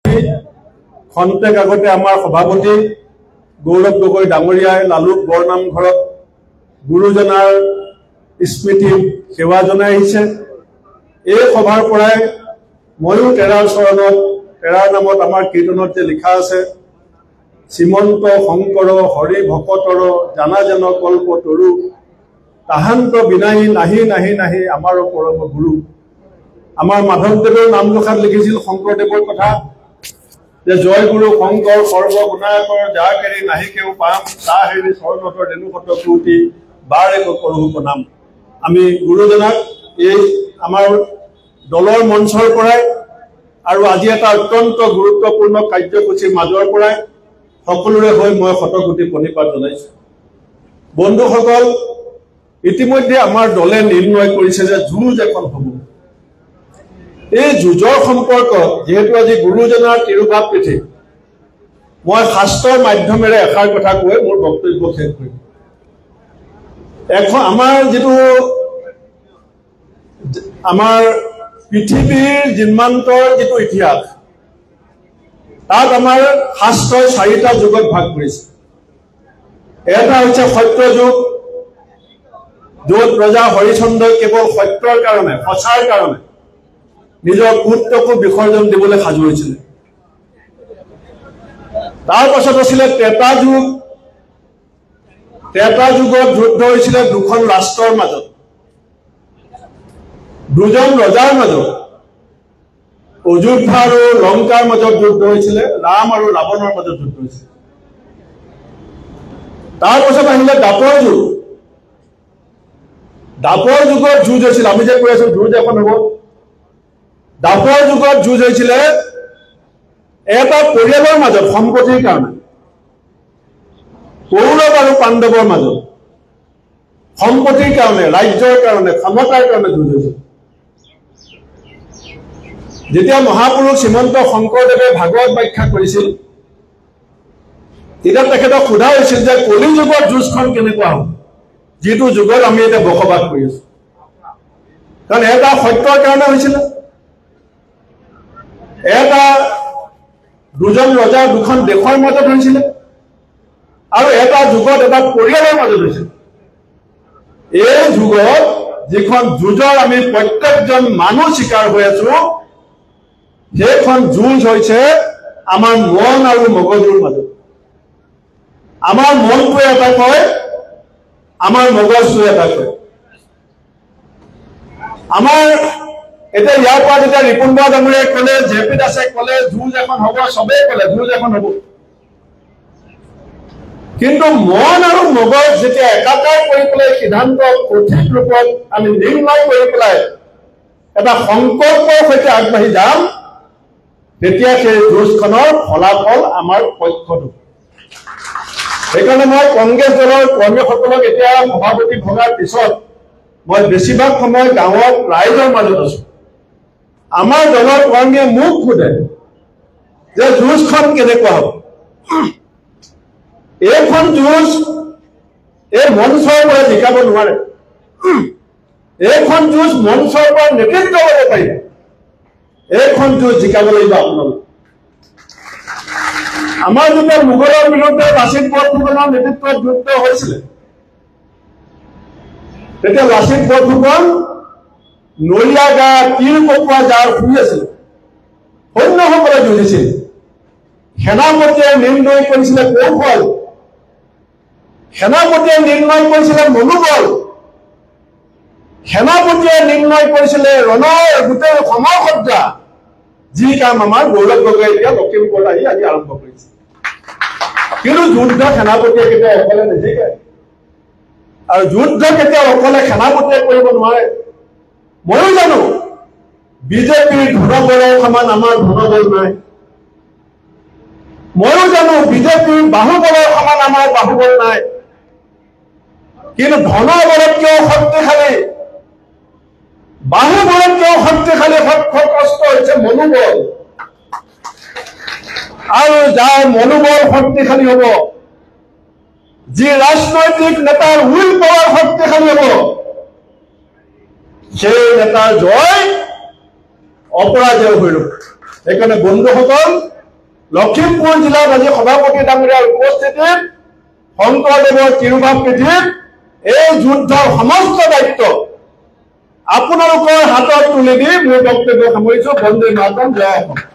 খন্তেক আগতে আমাৰ সভাপতি গৌৰৱ গগৈ ডাঙৰীয়াই লালুক বৰনামঘৰত গুৰুজনাৰ স্মৃতি সেৱা জনাই আহিছে। এই সভাৰ পৰাই ময়ো তেৰাৰ চৰণত তেৰাৰ নামত আমাৰ কীৰ্তনত যে লিখা আছে, শ্ৰীমন্ত শংকৰ হৰি ভকতৰ জানা যেন কল্প তৰু তাহান্ত বিনাহী নাহি নাহি নাহি আমাৰ পৰম গুৰু। আমাৰ মাধৱদেৱৰ নামঘোষাত লিখিছিল শংকৰদেৱৰ কথা যে জয় গুৰু শংকৰ সৰ্বগুণাকৰ যা কেৰি নাহি কেও পাম তা হেৰি চৰণতৰ ৰেণুকত কুটি বাৰ এক কৰো প্ৰণাম। আমি গুৰুজনাক এই আমাৰ দলৰ মঞ্চৰ পৰাই আৰু আজি এটা অত্যন্ত গুৰুত্বপূৰ্ণ কাৰ্যসূচীৰ মাজৰ পৰাই সকলোৰে হৈ মই শতকোটি প্ৰণিপাত জনাইছো। বন্ধুসকল, ইতিমধ্যে আমাৰ দলে নিৰ্ণয় কৰিছে যে যুঁজ এখন হ'ব। এই যুঁজৰ সম্পৰ্কত যেহেতু আজি গুৰুজনাৰ তিৰুভাৱ তিথি, মই শাস্ত্ৰৰ মাধ্যমেৰে এষাৰ কথা কৈ মোৰ বক্তব্য শেষ কৰিম। আমাৰ যিটো আমাৰ পৃথিৱীৰ যিমান্তৰ যিটো ইতিহাস, তাত আমাৰ শাস্ত্ৰই 4টা যুগত ভাগ কৰিছে। এটা হৈছে সত্য যুগ, য'ত ৰজা হৰিচন্দ্ৰই কেৱল সত্যৰ কাৰণে, সঁচাৰ কাৰণে নিজৰ পুত্ৰকো বিসৰ্জন দিবলৈ সাজু হৈছিলে। তাৰ পাছত আছিলে ত্ৰেতা যুগ। ত্ৰেতা যুগত যুদ্ধ হৈছিলে দুখন ৰাষ্ট্ৰৰ মাজত, দুজন ৰজাৰ মাজত। অযোধ্যা আৰু লংকাৰ মাজত যুদ্ধ হৈছিলে, ৰাম আৰু ৰাৱণৰ মাজত যুদ্ধ হৈছিলে। তাৰ পাছত আহিলে দ্বাপৰ যুগ। দ্বাপৰ যুগত যুঁজ হৈছিল, আমি যে কৈ আছো যুঁজ এখন হ'ব। দ্বাপৰ যুগত যুঁজ হৈছিলে এটা পৰিয়ালৰ মাজত সম্পত্তিৰ কাৰণে, কৌৰৱ আৰু পাণ্ডৱৰ মাজত সম্পত্তিৰ কাৰণে, ৰাজ্যৰ কাৰণে, ক্ষমতাৰ কাৰণে যুঁজ হৈছিল। যেতিয়া মহাপুৰুষ শ্ৰীমন্ত শংকৰদেৱে ভাগৱত ব্যাখ্যা কৰিছিল, তেতিয়া তেখেতক সোধা হৈছিল যে কলি যুগৰ যুঁজখন কেনেকুৱা হ'ব, যিটো যুগত আমি এতিয়া বসবাস কৰি আছো। কাৰণ এটা সত্যৰ কাৰণে হৈছিলে, এটা দুজন ৰজাৰ দুখন দেশৰ মাজত হৈছিলে, আৰু এটা যুগত এটা পৰিয়ালৰ মাজত হৈছিলে। এই যুগত যিখন যুঁজৰ আমি প্ৰত্যেকজন মানুহ চিকাৰ হৈ আছো, সেইখন যুঁজ হৈছে আমাৰ মন আৰু মগজুৰ মাজত। আমাৰ মনটোৱে এটা কয়, আমাৰ মগজটোৱে এটা কয়। আমাৰ এতিয়া ইয়াৰ পৰা যেতিয়া ৰিপুণ বৰা ডাঙৰীয়াই ক'লে, জে পি দাসে ক'লে যুঁজ এখন হ'ব, চবেই ক'লে যুঁজ এখন হ'ব। কিন্তু মন আৰু মগজ যেতিয়া একাকাৰ কৰি পেলাই সিদ্ধান্ত সঠিক ৰূপত আমি নিৰ্ণয় কৰি পেলাই এটা সংকল্পৰ সৈতে আগবাঢ়ি যাম, তেতিয়া সেই যুঁজখনৰ ফলাফল আমাৰ পক্ষত। সেইকাৰণে মই কংগ্ৰেছ দলৰ কৰ্মীসকলক এতিয়া সভাপতি ভগাৰ পিছত মই বেছিভাগ সময় গাঁৱত ৰাইজৰ মাজত আছো। আমাৰ দলৰ কৰ্মীয়ে মোক সোধে যে যুঁজখন কেনেকুৱা হ'ব। এইখন যুঁজ এই মঞ্চৰ পৰা জিকাব নোৱাৰে। এইখন যুঁজ মঞ্চৰ পৰা নেতৃত্ব ল'ব পাৰিব। এইখন যুঁজ জিকাব লাগিব আপোনালোক। আমাৰ যেতিয়া মোগলৰ বিৰুদ্ধে লাচিত বৰফুকনৰ নেতৃত্বত যুদ্ধ হৈছিলে, তেতিয়া লাচিত বৰফুকন নৰিয়া গা তীৰ কপোৱা যাৰ শুই আছিল, সৈন্যসকলে যুঁজিছিল। সেনাপতিয়ে নিৰ্ণয় কৰিছিলে কৌশল, সেনাপতিয়ে নিৰ্ণয় কৰিছিলে মনোবল, সেনাপতিয়ে নিৰ্ণয় কৰিছিলে ৰণৰ গোটেই সমৰসজ্জা, যি কাম আমাৰ গৌৰৱ গগৈ এতিয়া লখিমপুৰত আহি আজি আৰম্ভ কৰিছে। কিন্তু যুদ্ধ সেনাপতিয়ে কেতিয়াও অকলে নিজিকে, আৰু যুদ্ধ কেতিয়াও অকলে সেনাপতিয়ে কৰিব নোৱাৰে। ময়ো জানো বিজেপিৰ ধনবলৰ সমান আমাৰ ধনবল নাই। ময়ো জানো বিজেপিৰ বাহুবলৰ সমান আমাৰ বাহুবল নাই। কিন্তু ধনবলতকৈও শক্তিশালী, বাহুবলতকৈও শক্তিশালী কষ্ট হৈছে মনোবল। আৰু যাৰ মনোবল শক্তিশালী হ'ব, যি ৰাজনৈতিক নেতাৰ উইল পাৱাৰ শক্তিশালী হ'ব, সেই নেতাৰ জয় অপৰাজয় হৈ ৰ'ব। সেইকাৰণে বন্ধুসকল, লখিমপুৰ জিলাত আজি সভাপতি ডাঙৰীয়াৰ উপস্থিতিত শংকৰদেৱৰ তিৰুভাৱ পৃথিৱীত এই যুদ্ধৰ সমস্ত দায়িত্ব আপোনালোকৰ হাতত তুলি দি মোৰ বক্তব্য সামৰিছো। বন্দে মাতৰম, জয় অসম।